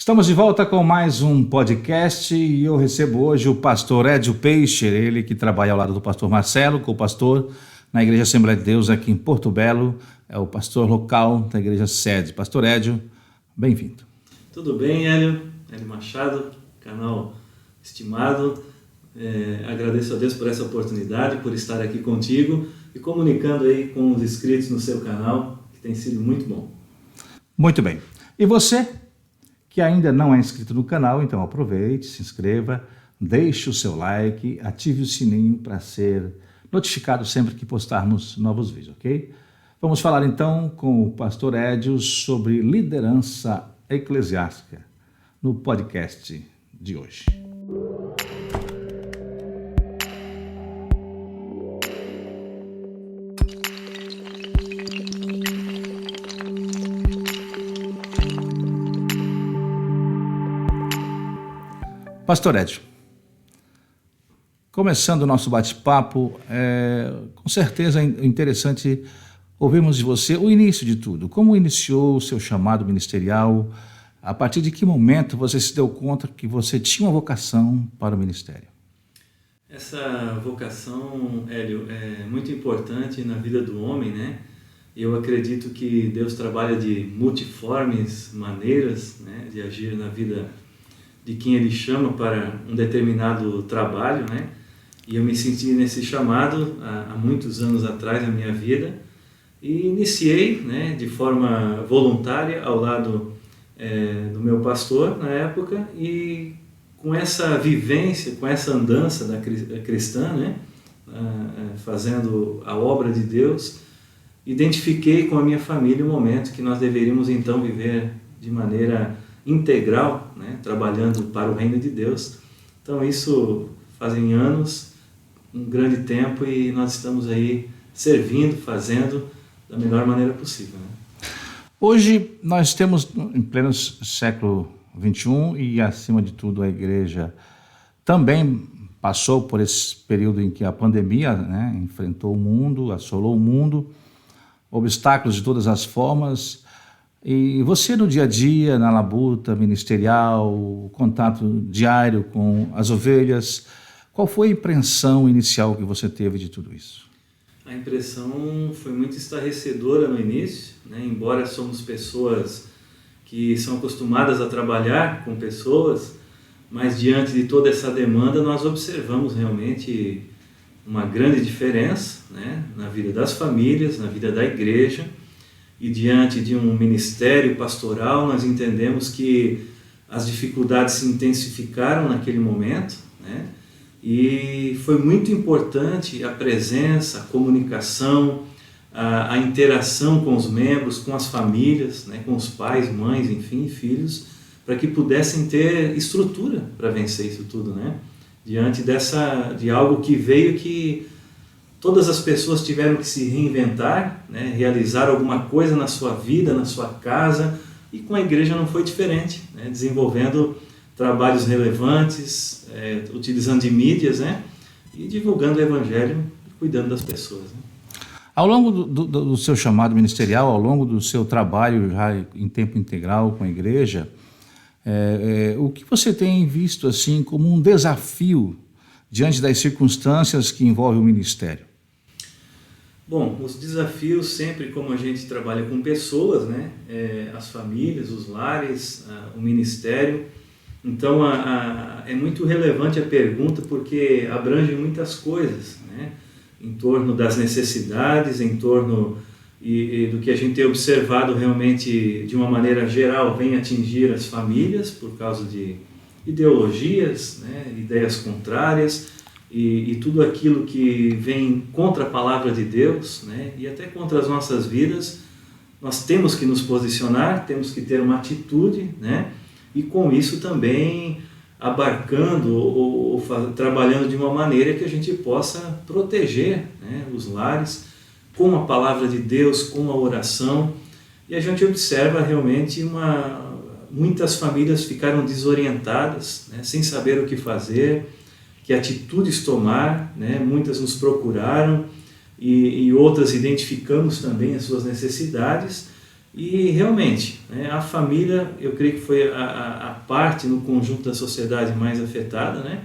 Estamos de volta com mais um podcast e eu recebo hoje o pastor Edio Peixe, ele que trabalha ao lado do pastor Marcelo, co-pastor na Igreja Assembleia de Deus aqui em Porto Belo, é o pastor local da Igreja Sede. Pastor Edio, bem-vindo. Tudo bem, Hélio Machado, canal estimado, agradeço a Deus por essa oportunidade, por estar aqui contigo e comunicando aí com os inscritos no seu canal, que tem sido muito bom. Muito bem. E você que ainda não é inscrito no canal, então aproveite, se inscreva, deixe o seu like, ative o sininho para ser notificado sempre que postarmos novos vídeos, ok? Vamos falar então com o pastor Edio sobre liderança eclesiástica no podcast de hoje. Pastor Edio, começando o nosso bate-papo, com certeza é interessante ouvirmos de você o início de tudo. Como iniciou o seu chamado ministerial? A partir de que momento você se deu conta que você tinha uma vocação para o ministério? Essa vocação, Hélio, é muito importante na vida do homem, né? Eu acredito que Deus trabalha de multiformes maneiras, né, de agir na vida de quem Ele chama para um determinado trabalho, né? E eu me senti nesse chamado há muitos anos atrás na minha vida e iniciei, né, de forma voluntária ao lado do meu pastor na época, e com essa vivência, com essa andança da cristã, né, fazendo a obra de Deus, identifiquei com a minha família o momento que nós deveríamos então viver de maneira integral, né, trabalhando para o reino de Deus. Então isso fazem anos, um grande tempo, e nós estamos aí servindo, fazendo da melhor maneira possível, né? Hoje nós temos, em pleno século XXI, e acima de tudo a igreja também passou por esse período em que a pandemia, né, enfrentou o mundo, assolou o mundo, obstáculos de todas as formas. E você no dia a dia, na labuta ministerial, o contato diário com as ovelhas, qual foi a impressão inicial que você teve de tudo isso? A impressão foi muito estarrecedora no início, né? Embora somos pessoas que são acostumadas a trabalhar com pessoas, mas diante de toda essa demanda nós observamos realmente uma grande diferença, né, na vida das famílias, na vida da igreja. E diante de um ministério pastoral, nós entendemos que as dificuldades se intensificaram naquele momento, né? E foi muito importante a presença, a comunicação, a interação com os membros, com as famílias, né? Com os pais, mães, enfim, filhos, para que pudessem ter estrutura para vencer isso tudo, né? Diante de algo que veio que todas as pessoas tiveram que se reinventar, né, realizar alguma coisa na sua vida, na sua casa, e com a igreja não foi diferente, né, desenvolvendo trabalhos relevantes, utilizando de mídias, né, e divulgando o evangelho e cuidando das pessoas, né. Ao longo do seu chamado ministerial, ao longo do seu trabalho já em tempo integral com a igreja, o que você tem visto assim como um desafio diante das circunstâncias que envolvem o ministério? Bom, os desafios sempre, como a gente trabalha com pessoas, né, as famílias, os lares, o ministério. Então é muito relevante a pergunta porque abrange muitas coisas, né, em torno das necessidades, em torno do que a gente tem observado realmente de uma maneira geral vem atingir as famílias por causa de ideologias, né, ideias contrárias, e tudo aquilo que vem contra a palavra de Deus, né, e até contra as nossas vidas. Nós temos que nos posicionar, temos que ter uma atitude, né, e com isso também abarcando ou trabalhando de uma maneira que a gente possa proteger, né, os lares com a palavra de Deus, com a oração. E a gente observa realmente muitas famílias ficaram desorientadas, né, sem saber o que fazer, que atitudes tomar, né? Muitas nos procuraram e outras identificamos também as suas necessidades E realmente, né, a família, eu creio que foi a parte no conjunto da sociedade mais afetada, né,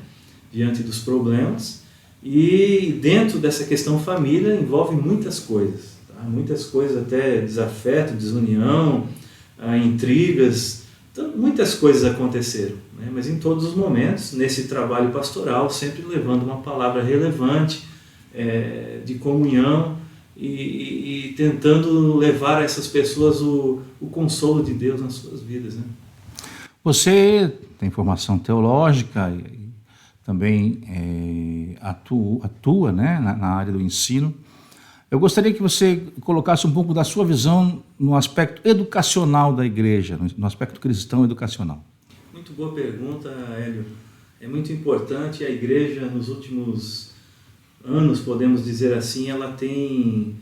diante dos problemas. E dentro dessa questão família envolve muitas coisas, tá? Muitas coisas, até desafeto, desunião, intrigas, então, muitas coisas aconteceram, né? Mas em todos os momentos, nesse trabalho pastoral, sempre levando uma palavra relevante, de comunhão, e tentando levar a essas pessoas o consolo de Deus nas suas vidas, né? Você tem formação teológica e também atua, né, na área do ensino. Eu gostaria que você colocasse um pouco da sua visão no aspecto educacional da igreja, no aspecto cristão educacional. Muito boa pergunta, Hélio. É muito importante. A igreja, nos últimos anos, podemos dizer assim, ela tem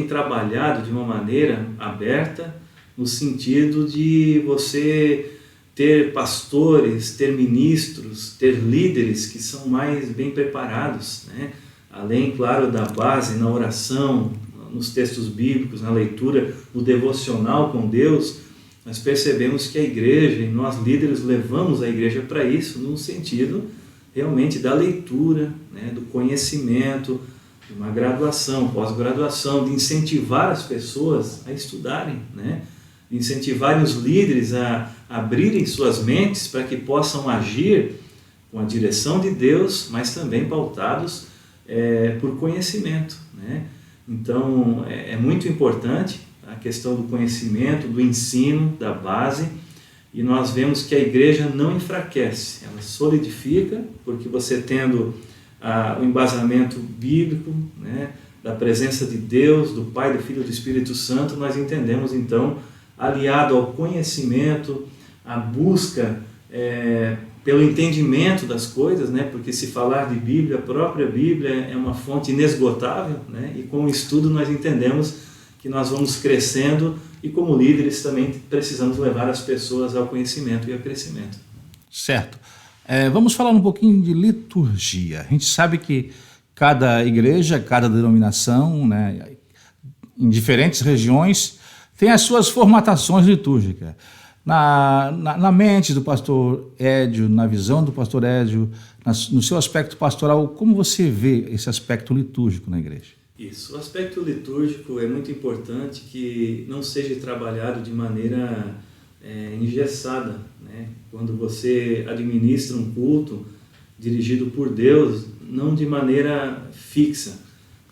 trabalhado de uma maneira aberta, no sentido de você ter pastores, ter ministros, ter líderes que são mais bem preparados, né? Além, claro, da base na oração, nos textos bíblicos, na leitura, no devocional com Deus, nós percebemos que a igreja, e nós líderes levamos a igreja para isso, no sentido realmente da leitura, né, do conhecimento, de uma graduação, pós-graduação, de incentivar as pessoas a estudarem, né, de incentivarem os líderes a abrirem suas mentes para que possam agir com a direção de Deus, mas também pautados por conhecimento, né? Então é muito importante a questão do conhecimento, do ensino, da base, e nós vemos que a igreja não enfraquece, ela solidifica, porque você tendo o embasamento bíblico, né, da presença de Deus, do Pai, do Filho e do Espírito Santo, nós entendemos então, aliado ao conhecimento, a busca pelo entendimento das coisas, né? Porque se falar de Bíblia, a própria Bíblia é uma fonte inesgotável, né? E com o estudo nós entendemos que nós vamos crescendo e como líderes também precisamos levar as pessoas ao conhecimento e ao crescimento. Certo. Vamos falar um pouquinho de liturgia. A gente sabe que cada igreja, cada denominação, né, em diferentes regiões, tem as suas formatações litúrgicas. Na mente do pastor Edio, na visão do pastor Edio, no seu aspecto pastoral, como você vê esse aspecto litúrgico na igreja? Isso, o aspecto litúrgico é muito importante que não seja trabalhado de maneira engessada, né? Quando você administra um culto dirigido por Deus, não de maneira fixa,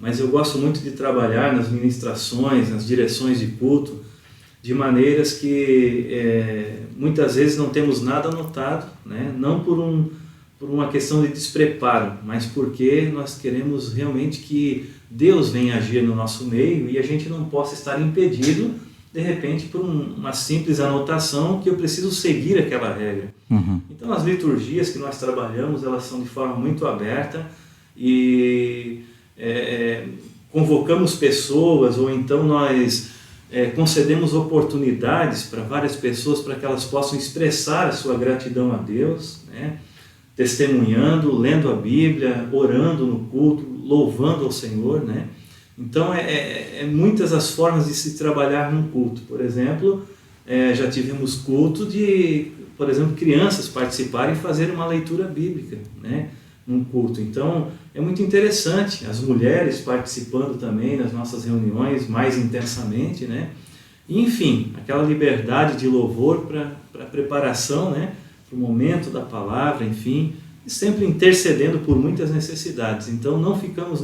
mas eu gosto muito de trabalhar nas ministrações, nas direções de culto, de maneiras que muitas vezes não temos nada anotado, né? Não por uma questão de despreparo, mas porque nós queremos realmente que Deus venha agir no nosso meio e a gente não possa estar impedido, de repente, por uma simples anotação que eu preciso seguir aquela regra. Uhum. Então, as liturgias que nós trabalhamos, elas são de forma muito aberta e convocamos pessoas, ou então nós concedemos oportunidades para várias pessoas para que elas possam expressar a sua gratidão a Deus, né? Testemunhando, lendo a Bíblia, orando no culto, louvando ao Senhor, né? Então, muitas as formas de se trabalhar num culto. Por exemplo, já tivemos culto de, por exemplo, crianças participarem e fazer uma leitura bíblica, né, num culto. Então, é muito interessante, as mulheres participando também nas nossas reuniões mais intensamente, né? E, enfim, aquela liberdade de louvor para a preparação, né, para o momento da palavra, enfim, e sempre intercedendo por muitas necessidades. Então, não ficamos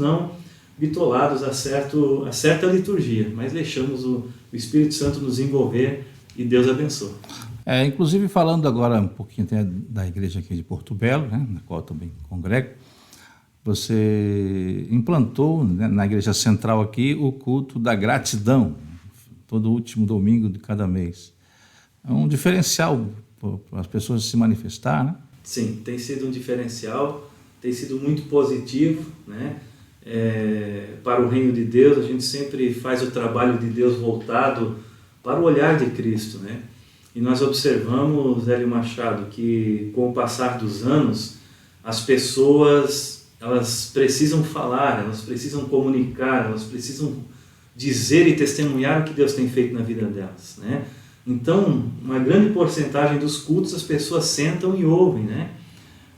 bitolados a certa liturgia, mas deixamos o Espírito Santo nos envolver e Deus abençoe. Inclusive, falando agora um pouquinho até da igreja aqui de Porto Belo, né, na qual eu também congrego, você implantou, né, na igreja central aqui o culto da gratidão, todo último domingo de cada mês. É um diferencial para as pessoas se manifestar, né? Sim, tem sido um diferencial, tem sido muito positivo, né? Para o reino de Deus, a gente sempre faz o trabalho de Deus voltado para o olhar de Cristo, né? E nós observamos, Hélio Machado, que com o passar dos anos, as pessoas, elas precisam falar, elas precisam comunicar, elas precisam dizer e testemunhar o que Deus tem feito na vida delas, né? Então, uma grande porcentagem dos cultos as pessoas sentam e ouvem, né?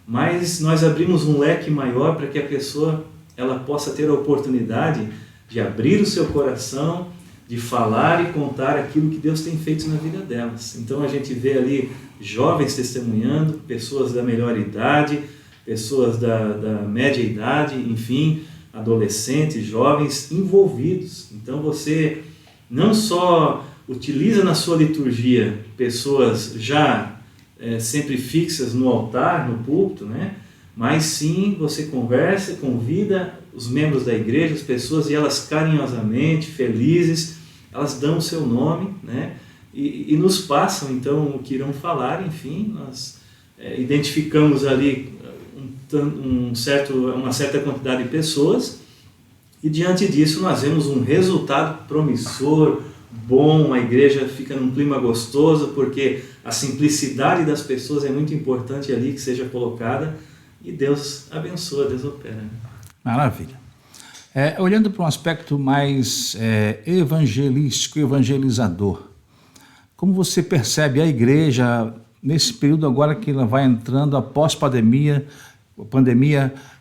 Mas nós abrimos um leque maior para que a pessoa ela possa ter a oportunidade de abrir o seu coração, de falar e contar aquilo que Deus tem feito na vida delas. Então a gente vê ali jovens testemunhando, pessoas da melhor idade, pessoas da média idade, enfim, adolescentes, jovens envolvidos. Então você não só utiliza na sua liturgia pessoas já sempre fixas no altar, no púlpito, né? Mas sim você conversa, convida os membros da igreja, as pessoas, e elas carinhosamente, felizes, elas dão o seu nome, né? E nos passam então o que irão falar. Enfim, nós identificamos ali uma certa quantidade de pessoas, e diante disso nós vemos um resultado promissor, bom, a igreja fica num clima gostoso, porque a simplicidade das pessoas é muito importante ali que seja colocada, e Deus abençoa, Deus opera. Maravilha. Olhando para um aspecto mais evangelístico, evangelizador, como você percebe a igreja nesse período agora que ela vai entrando após pandemia,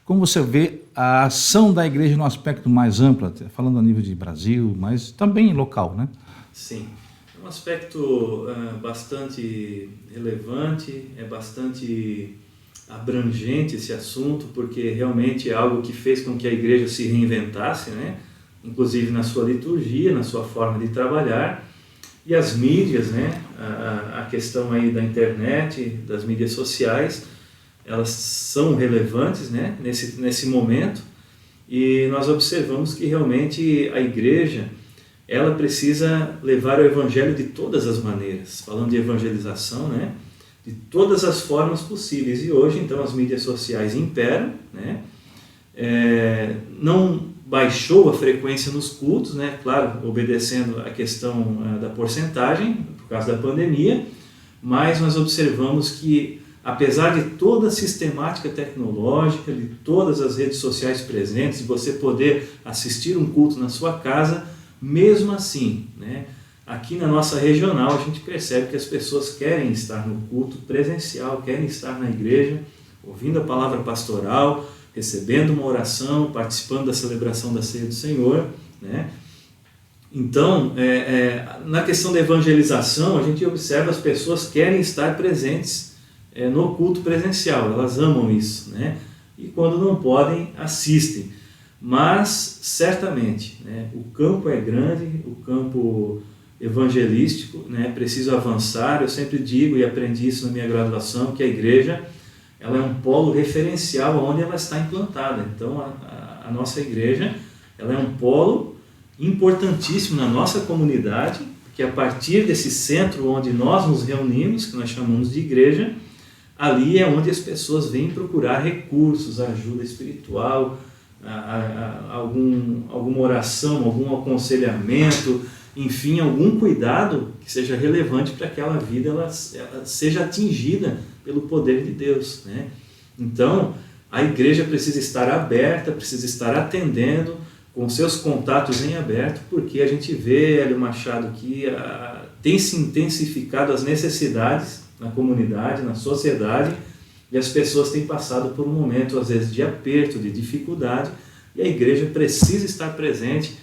como você vê a ação da igreja no aspecto mais amplo, falando a nível de Brasil, mas também local, né? Sim, é um aspecto bastante relevante, é bastante abrangente esse assunto, porque realmente é algo que fez com que a igreja se reinventasse, né? Inclusive na sua liturgia, na sua forma de trabalhar, e as mídias, né? A questão aí da internet, das mídias sociais, elas são relevantes, né? nesse momento, e nós observamos que realmente a igreja ela precisa levar o evangelho de todas as maneiras, falando de evangelização, né? De todas as formas possíveis. E hoje, então, as mídias sociais imperam, né? Não baixou a frequência nos cultos, né? Claro, obedecendo a questão da porcentagem, por causa da pandemia, mas nós observamos que, apesar de toda a sistemática tecnológica, de todas as redes sociais presentes, de você poder assistir um culto na sua casa, mesmo assim, né? Aqui na nossa regional a gente percebe que as pessoas querem estar no culto presencial, querem estar na igreja, ouvindo a palavra pastoral, recebendo uma oração, participando da celebração da ceia do Senhor, né? Então, na questão da evangelização, a gente observa as pessoas querem estar presentes no culto presencial, elas amam isso, né? E quando não podem, assistem. Mas, certamente, né, o campo é grande, o campo evangelístico, né, preciso avançar. Eu sempre digo, e aprendi isso na minha graduação, que a igreja ela é um polo referencial onde ela está implantada. Então, a nossa igreja ela é um polo importantíssimo na nossa comunidade, porque a partir desse centro onde nós nos reunimos, que nós chamamos de igreja, ali é onde as pessoas vêm procurar recursos, ajuda espiritual, alguma oração, algum aconselhamento, enfim, algum cuidado que seja relevante para que aquela vida ela seja atingida pelo poder de Deus, né? Então, a igreja precisa estar aberta, precisa estar atendendo, com seus contatos em aberto, porque a gente vê, Hélio Machado, que tem se intensificado as necessidades na comunidade, na sociedade, e as pessoas têm passado por um momento, às vezes, de aperto, de dificuldade, e a igreja precisa estar presente,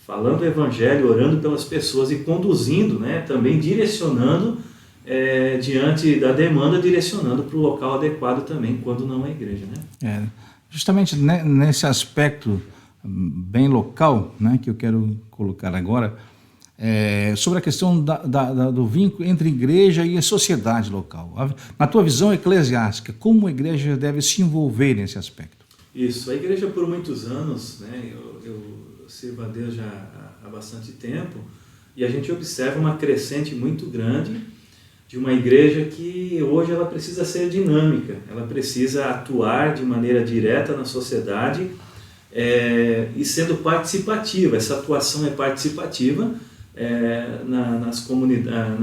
falando o evangelho, orando pelas pessoas e conduzindo, né, também direcionando, diante da demanda, direcionando para o local adequado também, quando não é igreja, né? Justamente nesse aspecto bem local, né, que eu quero colocar agora, sobre a questão do vínculo entre igreja e a sociedade local. Na tua visão eclesiástica, como a igreja deve se envolver nesse aspecto? Isso, a igreja por muitos anos, né, eu sirvo a Deus já há bastante tempo, e a gente observa uma crescente muito grande de uma igreja que hoje ela precisa ser dinâmica, ela precisa atuar de maneira direta na sociedade e sendo participativa. Essa atuação é participativa nas comunidades,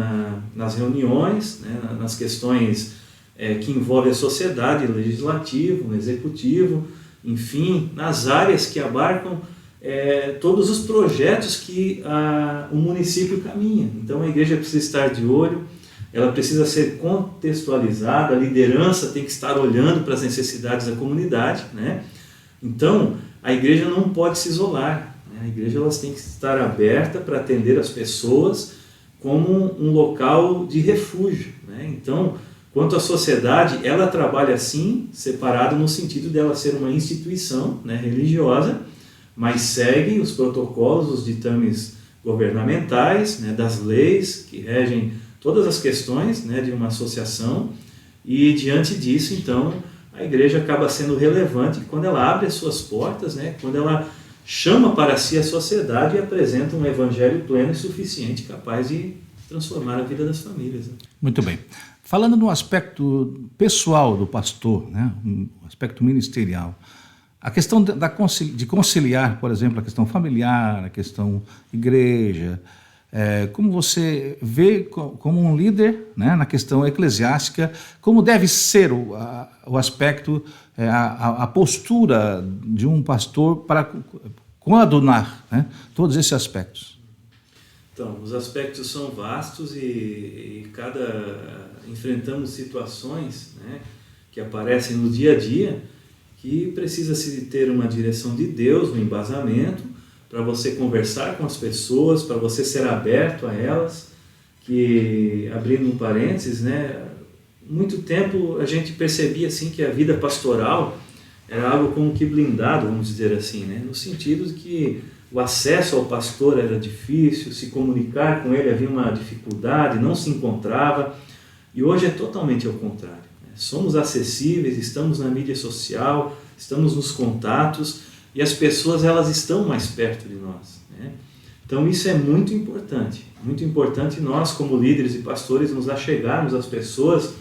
nas reuniões, né, nas questões que envolvem a sociedade, no legislativo, no executivo, enfim, nas áreas que abarcam todos os projetos que o município caminha. Então a igreja precisa estar de olho, ela precisa ser contextualizada, a liderança tem que estar olhando para as necessidades da comunidade, né? Então a igreja não pode se isolar, né? A igreja ela tem que estar aberta para atender as pessoas como um local de refúgio, né? Então, quanto à sociedade, ela trabalha assim, separado no sentido dela ser uma instituição, né, religiosa, mas segue os protocolos, os ditames governamentais, né, das leis que regem todas as questões, né, de uma associação, e diante disso, então, a igreja acaba sendo relevante quando ela abre as suas portas, né, quando ela chama para si a sociedade e apresenta um evangelho pleno e suficiente, capaz de transformar a vida das famílias, né? Muito bem. Falando no aspecto pessoal do pastor, né, um aspecto ministerial, a questão de conciliar, por exemplo, a questão familiar, a questão igreja, como você vê como um líder, né, na questão eclesiástica, como deve ser o aspecto, a postura de um pastor para coadunar, né, todos esses aspectos? Então, os aspectos são vastos e enfrentamos situações, né, que aparecem no dia a dia, que precisa-se ter uma direção de Deus, um embasamento, para você conversar com as pessoas, para você ser aberto a elas, que, abrindo um parênteses, né, muito tempo a gente percebia assim, que a vida pastoral era algo como que blindado, vamos dizer assim, né, no sentido de que o acesso ao pastor era difícil, se comunicar com ele havia uma dificuldade, não se encontrava, e hoje é totalmente ao contrário. Somos acessíveis, estamos na mídia social, estamos nos contatos e as pessoas elas estão mais perto de nós, né? Então isso é muito importante nós como líderes e pastores nos achegarmos às pessoas,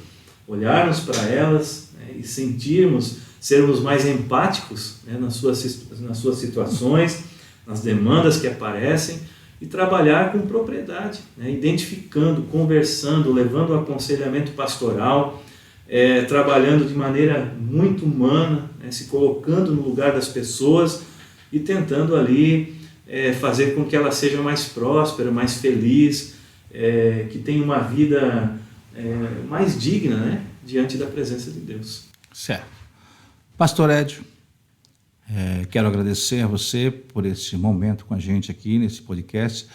olharmos para elas, né, e sermos mais empáticos, né, nas suas situações, nas demandas que aparecem e trabalhar com propriedade, né, identificando, conversando, levando o aconselhamento pastoral, trabalhando de maneira muito humana, né, se colocando no lugar das pessoas e tentando ali fazer com que ela seja mais próspera, mais feliz, que tenha uma vida mais digna, né, diante da presença de Deus. Certo. Pastor Edio, quero agradecer a você por esse momento com a gente aqui nesse podcast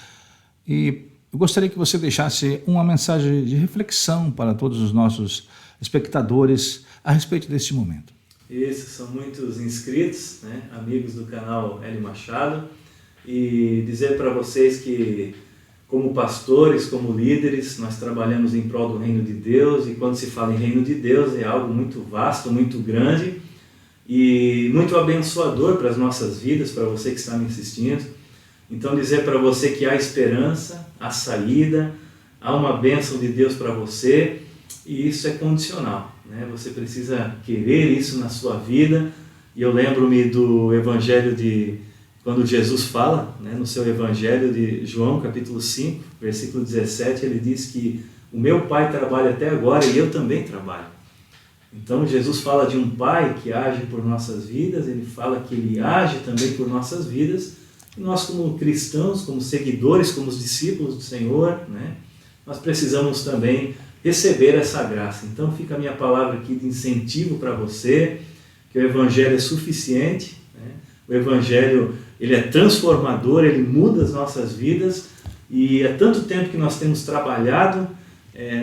e eu gostaria que você deixasse uma mensagem de reflexão para todos os nossos espectadores a respeito deste momento. Esses são muitos inscritos, né, amigos do canal Hélio Machado, e dizer para vocês que como pastores, como líderes, nós trabalhamos em prol do reino de Deus, e quando se fala em reino de Deus é algo muito vasto, muito grande e muito abençoador para as nossas vidas, para você que está me assistindo. Então dizer para você que há esperança, há saída, há uma bênção de Deus para você, e isso é condicional, né? Você precisa querer isso na sua vida. E eu lembro-me do evangelho quando Jesus fala, né, no seu evangelho de João, capítulo 5, versículo 17, ele diz que o meu Pai trabalha até agora e eu também trabalho. Então Jesus fala de um Pai que age por nossas vidas, ele fala que ele age também por nossas vidas, e nós como cristãos, como seguidores, como os discípulos do Senhor, né, nós precisamos também receber essa graça. Então fica a minha palavra aqui de incentivo para você, que o Evangelho é suficiente, né? O Evangelho ele é transformador, ele muda as nossas vidas, e há tanto tempo que nós temos trabalhado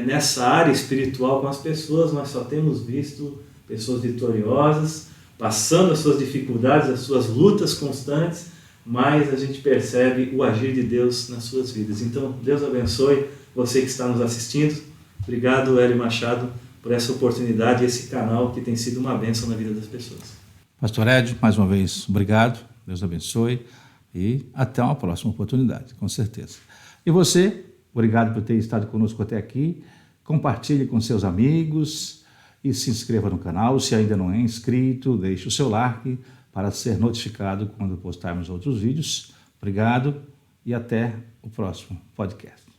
nessa área espiritual com as pessoas, nós só temos visto pessoas vitoriosas, passando as suas dificuldades, as suas lutas constantes, mas a gente percebe o agir de Deus nas suas vidas. Então Deus abençoe você que está nos assistindo. Obrigado, Hélio Machado, por essa oportunidade e esse canal que tem sido uma bênção na vida das pessoas. Pastor Edio, mais uma vez, obrigado, Deus abençoe e até uma próxima oportunidade, com certeza. E você, obrigado por ter estado conosco até aqui, compartilhe com seus amigos e se inscreva no canal. Se ainda não é inscrito, deixe o seu like para ser notificado quando postarmos outros vídeos. Obrigado e até o próximo podcast.